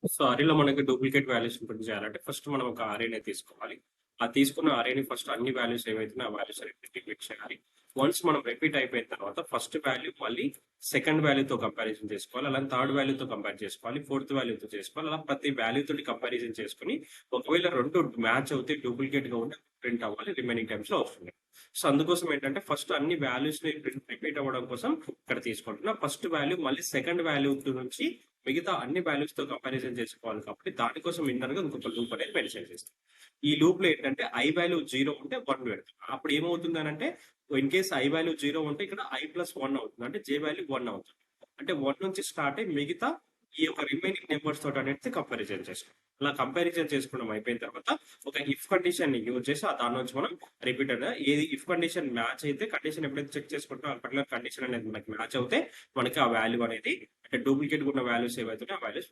So అరేలో మనకి duplicate values print చేయాలంటే first మనం ఒక అరేనే తీసుకోవాలి. ఆ తీసుకున్న అరేని ఫస్ట్ అన్ని వాల్యూస్ ఏవైతే ఆ వాల్యూస్ రిపీట్ చేయాలి. వన్స్ మనం రిపీట్ అయిపోయిన తర్వాత ఫస్ట్ వాల్యూ మళ్ళీ సెకండ్ వాల్యూతో కంపారిజన్ చేసుకోవాలి. అలా థర్డ్ వాల్యూతో కంపేర్ చేసుకోవాలి. ఫోర్త్ వాల్యూతో చేసుకోవాలి. అలా ప్రతి వాల్యూ తోటి కంపారిజన్ చేసుకుని ఒకవేళ రెండు మ్యాచ్ అవుతే డూప్లికేట్ గా ఉంటే ప్రింట్ అవ్వాలి. రిమైనింగ్ టైమ్స్ లో అవసరం లేదు. సో అందుకోసం ఏంటంటే ఫస్ట్ అన్ని వాల్యూస్ ని రిపీట్ అవ్వడం కోసం ఇక్కడ తీసుకుంటున్నా. ఫస్ట్ వాల్యూ మళ్ళీ సెకండ్ వాల్యూ నుంచి మిగతా అన్ని వాల్యూస్ తో కంపారిజన్ చేసుకోవాలి కాబట్టి దానికోసం ఇన్నర్ గా ఇంకొక లూప్ అనేది మెన్షన్ చేస్తాం. ఈ లూప్ లో ఏంటంటే ఐ వాల్యూ 0 ఉంటే 1 పెడతాం. అప్పుడు ఏమవుతుంది అని అంటే ఇన్ కేస్ ఐ వాల్యూ 0 ఉంటే ఇక్కడ ఐ ప్లస్ 1 అవుతుంది. అంటే జే వాల్యూ 1 అవుతుంది. అంటే 1 నుంచి స్టార్ట్ అయ్యి మిగతా ఈ యొక్క రిమైనింగ్ నెంబర్స్ తోటి అనేది కంపారిజన్ చేస్తాం. అలా కంపారిజన్ చేసుకోవడం అయిపోయిన తర్వాత ఒక ఇఫ్ కండిషన్ ని యూజ్ చేసి దాని నుంచి మనం రిపీటెడ్ ఏది ఇఫ్ కండిషన్ మ్యాచ్ అయితే కండిషన్ ఎప్పుడైతే చెక్ చేసుకుంటాం ఆ పర్టికులర్ కండిషన్ అనేది మనకి మ్యాచ్ అవుతే మనకి ఆ వాల్యూ అనేది అంటే డూప్లికేట్ ఉన్న వాల్యూస్ ఏవైతే ఆ వాల్యూస్